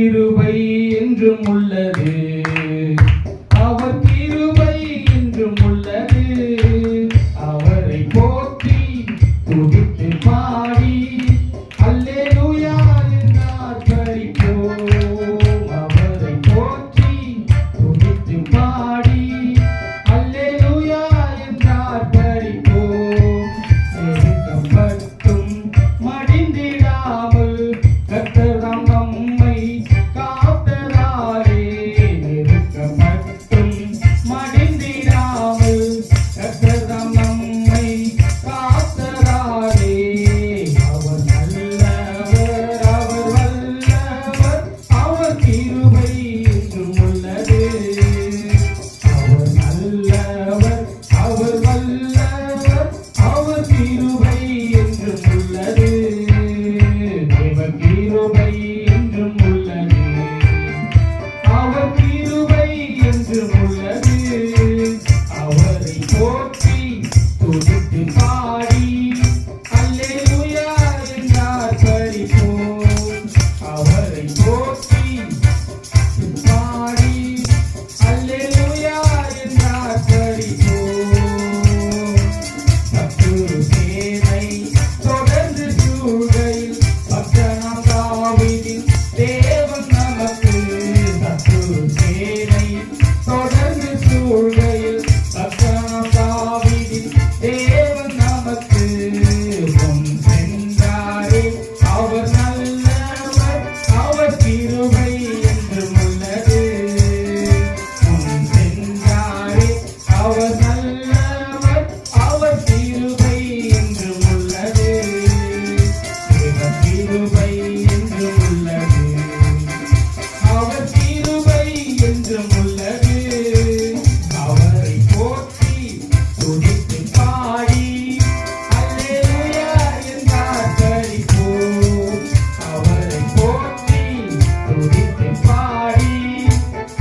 கிருபை என்றும் உள்ளது, அவர் கிருபை என்றும் உள்ளது. அவரை போற்றி துதித்து பாடி அல்லேலூயா என்றார் படிப்போம். அவரை போற்றி துதித்து பாடி அல்லேலூயா என்றார் படிப்போம். நெருக்கப்பட்டும் மடிந்திடாமல் கர்த்தர் நம்மை காத்ததாலே, நெருக்கப்பட்டும் மடிந்திடாமல் கர்த்தர் நம்மை காத்ததாலே. அவர் நல்லவர், அவர் வல்லவர், அவர் கிருபை என்றும் உள்ளது. அவர் நல்லவர், அவர் வல்லவர், அவர் கிருபை என்றும் உள்ளது. தேவ கிருபை என்றும் உள்ளது, அவர் கிருபை என்றும் உள்ளது. அவரை போற்றி துதித்து பாடி அல்லேலூயா என்றார் படிப்போம். அவரை போற்றி பாடி அல்லேலூயா என்றார் படிப்போம். சத்துரு சேனை தொடர்ந்து சூழ்கையில் பக்தனாம் தாவீதின் தேவன் நமக்கு. சத்துரு சேனை தொடர்ந்து சூழ்கையில் பக்தனாம் தாவீதின் தேவன் நமக்கு. முன் சென்றாரே அவர் நல்லவர், அவர் கிருபை என்றும் உள்ளது. முன் சென்றாரே அவர் நல்லவர், அவர் கிருபை என்றும் உள்ளது. தேவ கிருபை என்றும் உள்ளது, அவர் கிருபை என்றும் உள்ளது. அவரை போற்றி துதித்து பாடி அல்லேலூயா என்றார் படிப்போம். அவரை போற்றி துதித்து பாடி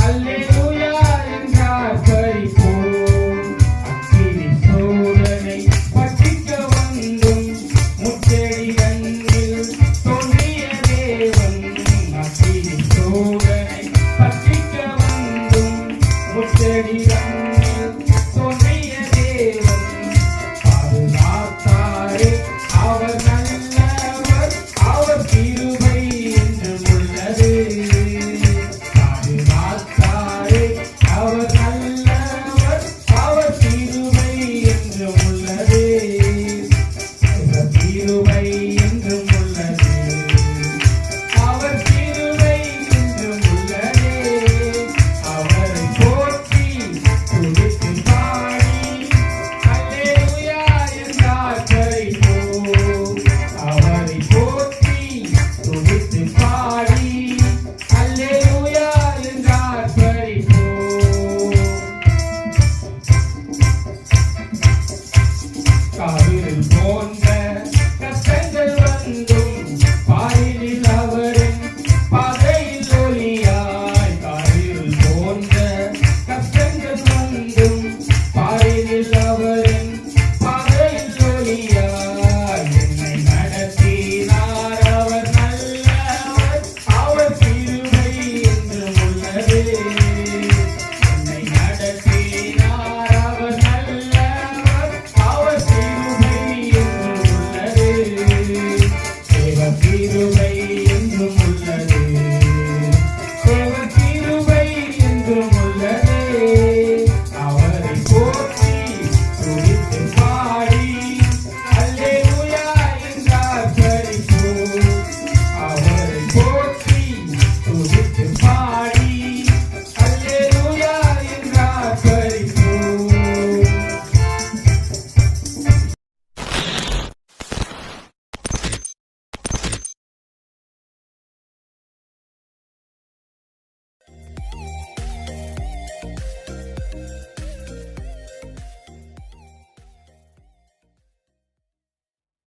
அல்லேலூயா என்றார் படிப்போம். அக்கினி சோதனை பற்றிக்க வந்தும் முச்செடி கண்ணில் தோன்றிய தேவன். அக்கினி சோதனை